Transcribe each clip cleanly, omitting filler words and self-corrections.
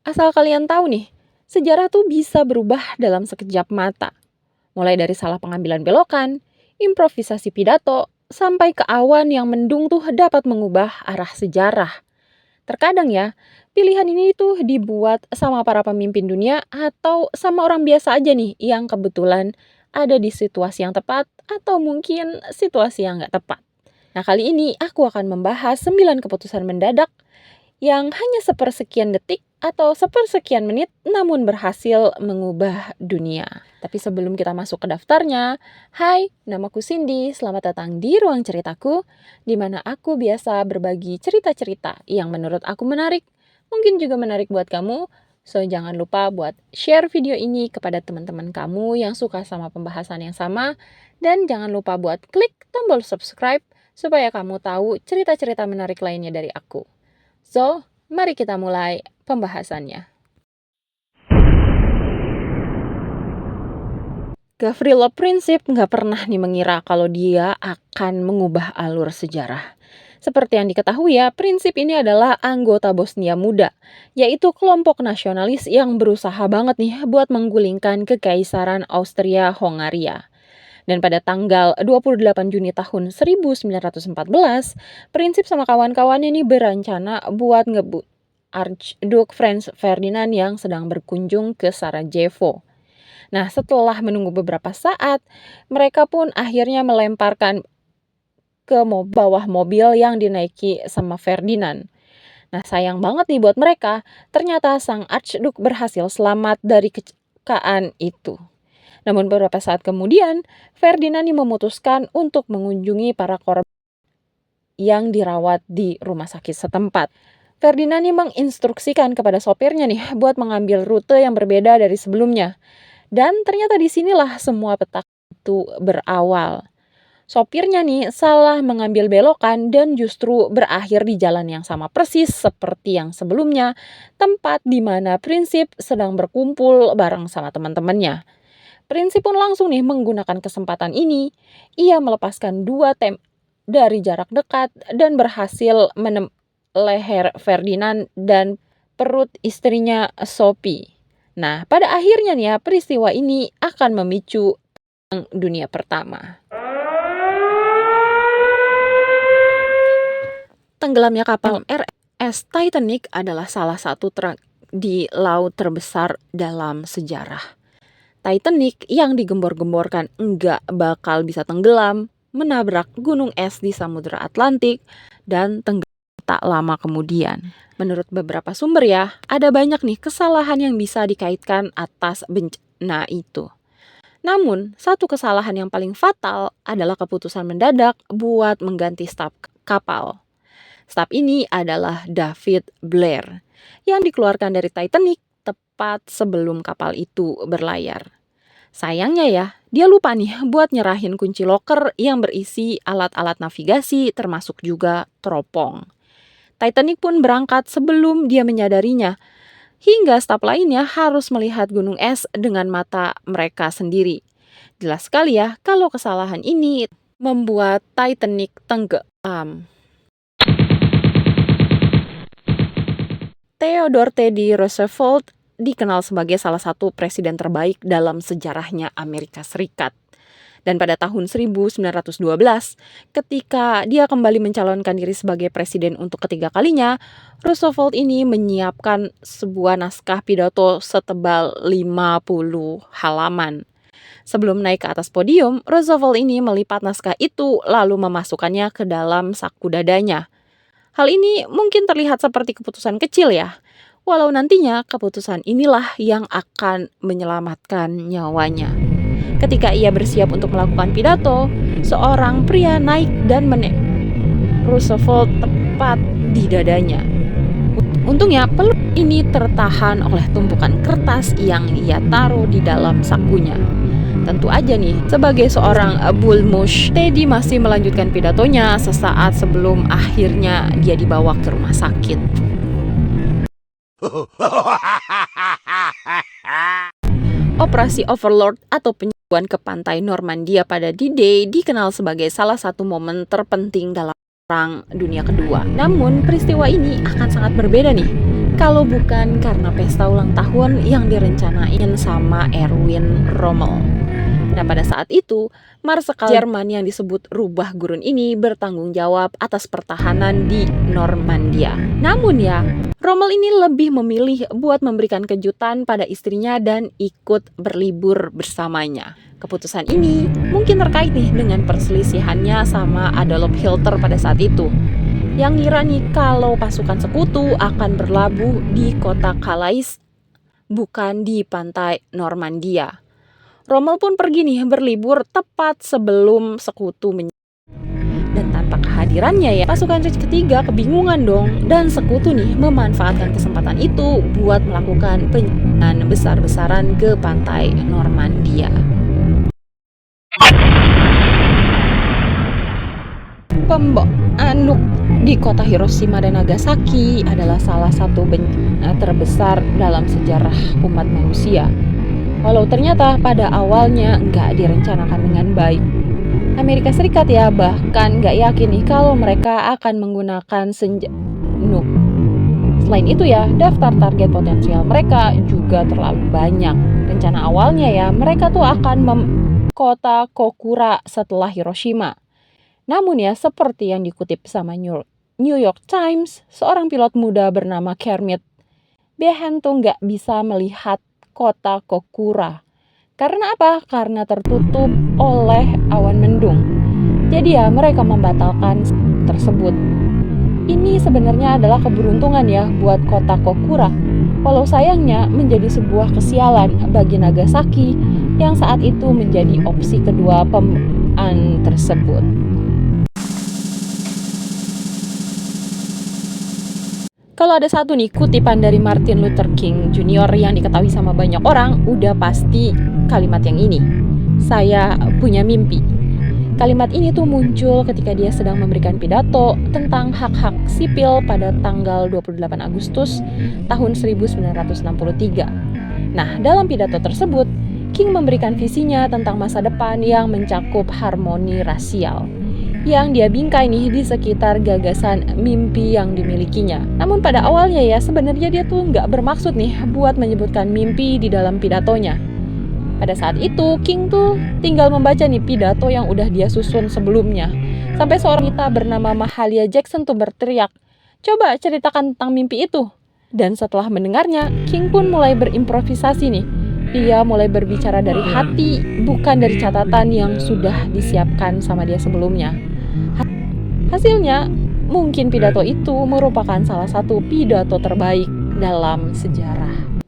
Asal kalian tahu nih, sejarah tuh bisa berubah dalam sekejap mata. Mulai dari salah pengambilan belokan, improvisasi pidato, sampai ke awan yang mendung tuh dapat mengubah arah sejarah. Terkadang ya, pilihan ini tuh dibuat sama para pemimpin dunia atau sama orang biasa aja nih yang kebetulan ada di situasi yang tepat atau mungkin situasi yang nggak tepat. Nah, kali ini aku akan membahas 9 keputusan mendadak yang hanya sepersekian detik atau sepersekian menit namun berhasil mengubah dunia. Tapi sebelum kita masuk ke daftarnya, hai, namaku Cindy, selamat datang di Ruang Ceritaku, di mana aku biasa berbagi cerita-cerita yang menurut aku menarik, mungkin juga menarik buat kamu. So, jangan lupa buat share video ini kepada teman-teman kamu yang suka sama pembahasan yang sama, dan jangan lupa buat klik tombol subscribe supaya kamu tahu cerita-cerita menarik lainnya dari aku. So, mari kita mulai pembahasannya. Gavrilo Princip nggak pernah nih mengira kalau dia akan mengubah alur sejarah. Seperti yang diketahui ya, Princip ini adalah anggota Bosnia Muda, yaitu kelompok nasionalis yang berusaha banget nih buat menggulingkan Kekaisaran Austria-Hongaria. Dan pada tanggal 28 Juni tahun 1914, Princip sama kawan-kawannya ini berencana buat ngebut Archduke Franz Ferdinand yang sedang berkunjung ke Sarajevo. Nah, setelah menunggu beberapa saat, mereka pun akhirnya melemparkan ke bawah mobil yang dinaiki sama Ferdinand. Nah, sayang banget nih buat mereka, ternyata sang Archduke berhasil selamat dari kecelakaan itu. Namun beberapa saat kemudian, Ferdinand memutuskan untuk mengunjungi para korban yang dirawat di rumah sakit setempat. Ferdinand menginstruksikan kepada sopirnya nih buat mengambil rute yang berbeda dari sebelumnya. Dan ternyata disinilah semua petaka itu berawal. Sopirnya nih salah mengambil belokan dan justru berakhir di jalan yang sama persis seperti yang sebelumnya, tempat di mana Princip sedang berkumpul bareng sama teman-temannya. Princip pun langsung nih menggunakan kesempatan ini. Ia melepaskan 2 tem dari jarak dekat dan berhasil leher Ferdinand dan perut istrinya Sophie. Nah, pada akhirnya nih ya, peristiwa ini akan memicu Perang Dunia Pertama. Tenggelamnya kapal RS Titanic adalah salah satu di laut terbesar dalam sejarah. Titanic yang digembor-gemborkan enggak bakal bisa tenggelam, menabrak gunung es di Samudra Atlantik, dan tenggelam tak lama kemudian. Menurut beberapa sumber ya, ada banyak nih kesalahan yang bisa dikaitkan atas bencana itu. Namun, satu kesalahan yang paling fatal adalah keputusan mendadak buat mengganti staf kapal. Staf ini adalah David Blair, yang dikeluarkan dari Titanic tepat sebelum kapal itu berlayar. Sayangnya ya, dia lupa nih buat nyerahin kunci loker yang berisi alat-alat navigasi termasuk juga teropong. Titanic pun berangkat sebelum dia menyadarinya, hingga staf lainnya harus melihat gunung es dengan mata mereka sendiri. Jelas sekali ya kalau kesalahan ini membuat Titanic tenggelam. Theodore Teddy Roosevelt dikenal sebagai salah satu presiden terbaik dalam sejarahnya Amerika Serikat. Dan pada tahun 1912, ketika dia kembali mencalonkan diri sebagai presiden untuk ketiga kalinya, Roosevelt ini menyiapkan sebuah naskah pidato setebal 50 halaman. Sebelum naik ke atas podium, Roosevelt ini melipat naskah itu lalu memasukkannya ke dalam saku dadanya. Hal ini mungkin terlihat seperti keputusan kecil ya, walau nantinya keputusan inilah yang akan menyelamatkan nyawanya. Ketika ia bersiap untuk melakukan pidato, seorang pria naik dan Roosevelt tepat di dadanya. Untungnya peluk ini tertahan oleh tumpukan kertas yang ia taruh di dalam sakunya. Tentu aja nih, sebagai seorang bullmush, Teddy masih melanjutkan pidatonya sesaat sebelum akhirnya dia dibawa ke rumah sakit. Operasi Overlord atau penyerbuan ke pantai Normandia pada D-Day dikenal sebagai salah satu momen terpenting dalam Perang Dunia Kedua. Namun peristiwa ini akan sangat berbeda nih kalau bukan karena pesta ulang tahun yang direncanain sama Erwin Rommel. Nah, pada saat itu, Marsekal Jerman yang disebut Rubah Gurun ini bertanggung jawab atas pertahanan di Normandia. Namun ya, Rommel ini lebih memilih buat memberikan kejutan pada istrinya dan ikut berlibur bersamanya. Keputusan ini mungkin terkait nih dengan perselisihannya sama Adolf Hitler pada saat itu, yang ngira nih kalau pasukan sekutu akan berlabuh di kota Calais, bukan di pantai Normandia. Rommel pun pergi nih berlibur tepat sebelum sekutu menyerang. Dan tanpa kehadirannya ya, pasukan Reich ketiga kebingungan dong, dan sekutu nih memanfaatkan kesempatan itu buat melakukan penyerangan besar-besaran ke pantai Normandia. Bom Anuk di kota Hiroshima dan Nagasaki adalah salah satu bencana terbesar dalam sejarah umat manusia. Walau ternyata pada awalnya nggak direncanakan dengan baik. Amerika Serikat ya bahkan nggak yakin nih kalau mereka akan menggunakan senjata nuklir. Selain itu ya, daftar target potensial mereka juga terlalu banyak. Rencana awalnya ya, mereka tuh akan kota Kokura setelah Hiroshima. Namun ya, seperti yang dikutip sama New York Times, seorang pilot muda bernama Kermit Behen tuh nggak bisa melihat kota Kokura. Karena apa? Karena tertutup oleh awan mendung. Jadi ya mereka membatalkan tersebut. Ini sebenarnya adalah keberuntungan ya buat kota Kokura. Walau sayangnya menjadi sebuah kesialan bagi Nagasaki yang saat itu menjadi opsi kedua pembukaan tersebut. Kalau ada satu nih kutipan dari Martin Luther King Jr. yang diketahui sama banyak orang, udah pasti kalimat yang ini. Saya punya mimpi. Kalimat ini tuh muncul ketika dia sedang memberikan pidato tentang hak-hak sipil pada tanggal 28 Agustus tahun 1963. Nah, dalam pidato tersebut, King memberikan visinya tentang masa depan yang mencakup harmoni rasial, yang dia bingkai nih di sekitar gagasan mimpi yang dimilikinya. Namun pada awalnya ya sebenarnya dia tuh nggak bermaksud nih buat menyebutkan mimpi di dalam pidatonya. Pada saat itu King tuh tinggal membaca nih pidato yang udah dia susun sebelumnya. Sampai seorang wanita bernama Mahalia Jackson tuh berteriak, "Coba ceritakan tentang mimpi itu." Dan setelah mendengarnya, King pun mulai berimprovisasi nih. Dia mulai berbicara dari hati, bukan dari catatan yang sudah disiapkan sama dia sebelumnya. Hasilnya, mungkin pidato itu merupakan salah satu pidato terbaik dalam sejarah.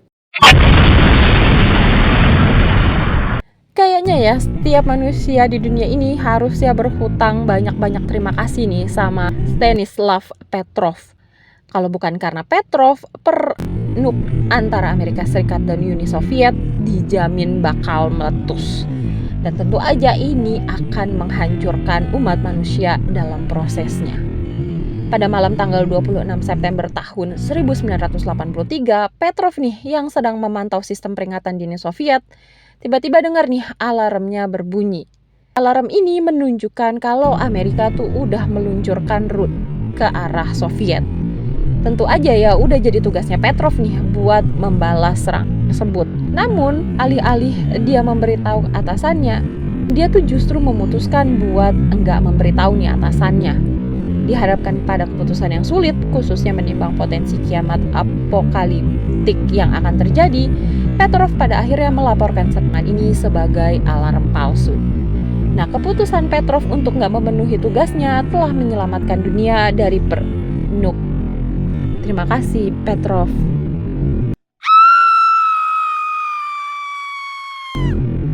Kayaknya ya, setiap manusia di dunia ini harusnya berhutang banyak-banyak terima kasih nih sama Stanislav Petrov. Kalau bukan karena Petrov, antara Amerika Serikat dan Uni Soviet dijamin bakal meletus. Dan tentu aja ini akan menghancurkan umat manusia dalam prosesnya. Pada malam tanggal 26 September tahun 1983, Petrov nih yang sedang memantau sistem peringatan di Uni Soviet, tiba-tiba dengar nih alarmnya berbunyi. Alarm ini menunjukkan kalau Amerika tuh udah meluncurkan rute ke arah Soviet. Tentu aja ya udah jadi tugasnya Petrov nih buat membalas serangan tersebut. Namun alih-alih dia memberitahu atasannya, dia tuh justru memutuskan buat enggak memberitahu nih atasannya. Dihadapkan pada keputusan yang sulit, khususnya menimbang potensi kiamat apokaliptik yang akan terjadi, Petrov pada akhirnya melaporkan serangan ini sebagai alarm palsu. Nah, keputusan Petrov untuk nggak memenuhi tugasnya telah menyelamatkan dunia dari nuklir. Terima kasih, Petrov.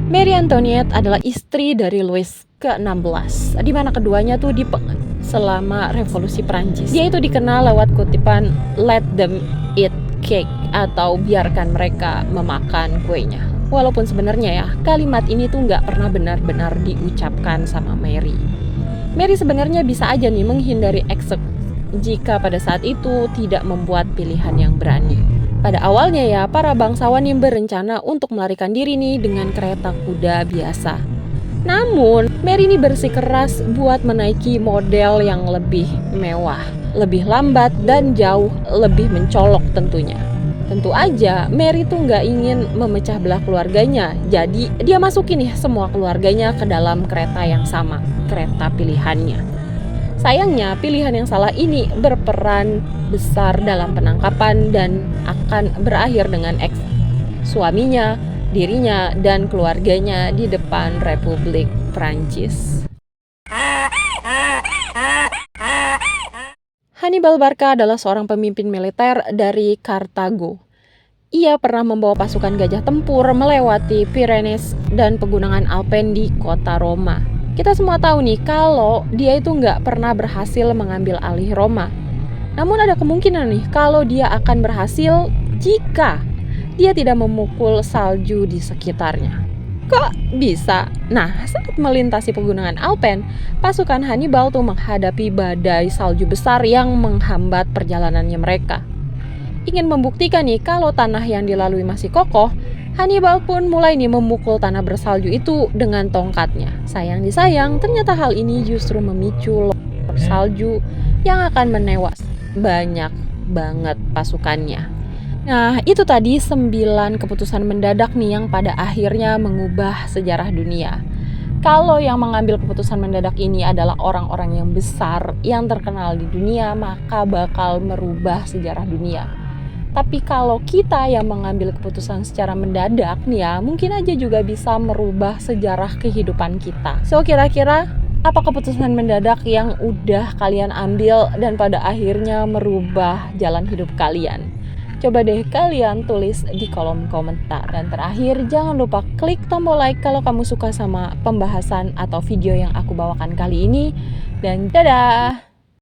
Marie Antoinette adalah istri dari Louis ke-16, di mana keduanya tuh selama revolusi Prancis. Dia itu dikenal lewat kutipan "Let them eat cake" atau biarkan mereka memakan kuenya. Walaupun sebenarnya ya, kalimat ini tuh nggak pernah benar-benar diucapkan sama Marie. Marie sebenarnya bisa aja nih menghindari eksekusi jika pada saat itu tidak membuat pilihan yang berani. Pada awalnya ya, para bangsawan yang berencana untuk melarikan diri nih dengan kereta kuda biasa. Namun, Marie ini bersikeras buat menaiki model yang lebih mewah. lebih lambat, dan jauh lebih mencolok tentunya. Tentu aja Mary tuh nggak ingin memecah belah keluarganya, jadi dia masukin nih semua keluarganya ke dalam kereta yang sama, kereta pilihannya. Sayangnya pilihan yang salah ini berperan besar dalam penangkapan dan akan berakhir dengan suaminya, dirinya, dan keluarganya di depan Republik Prancis. Hannibal Barca adalah seorang pemimpin militer dari Kartago. Ia pernah membawa pasukan gajah tempur melewati Pyrenees dan pegunungan Alpen di kota Roma. Kita semua tahu nih kalau dia itu nggak pernah berhasil mengambil alih Roma. Namun ada kemungkinan nih kalau dia akan berhasil jika dia tidak memukul salju di sekitarnya. Kok bisa? Nah, saat melintasi pegunungan Alpen, pasukan Hannibal tuh menghadapi badai salju besar yang menghambat perjalanannya mereka. Ingin membuktikan nih kalau tanah yang dilalui masih kokoh, Hannibal pun mulai nih memukul tanah bersalju itu dengan tongkatnya. Sayang disayang, ternyata hal ini justru memicu longsor salju yang akan menewas banyak banget pasukannya. Nah, itu tadi 9 keputusan mendadak nih yang pada akhirnya mengubah sejarah dunia. Kalau yang mengambil keputusan mendadak ini adalah orang-orang yang besar, yang terkenal di dunia, maka bakal merubah sejarah dunia. Tapi kalau kita yang mengambil keputusan secara mendadak nih ya, mungkin aja juga bisa merubah sejarah kehidupan kita. So, kira-kira apa keputusan mendadak yang udah kalian ambil dan pada akhirnya merubah jalan hidup kalian? Coba deh kalian tulis di kolom komentar. Dan terakhir, jangan lupa klik tombol like kalau kamu suka sama pembahasan atau video yang aku bawakan kali ini. Dan dadah!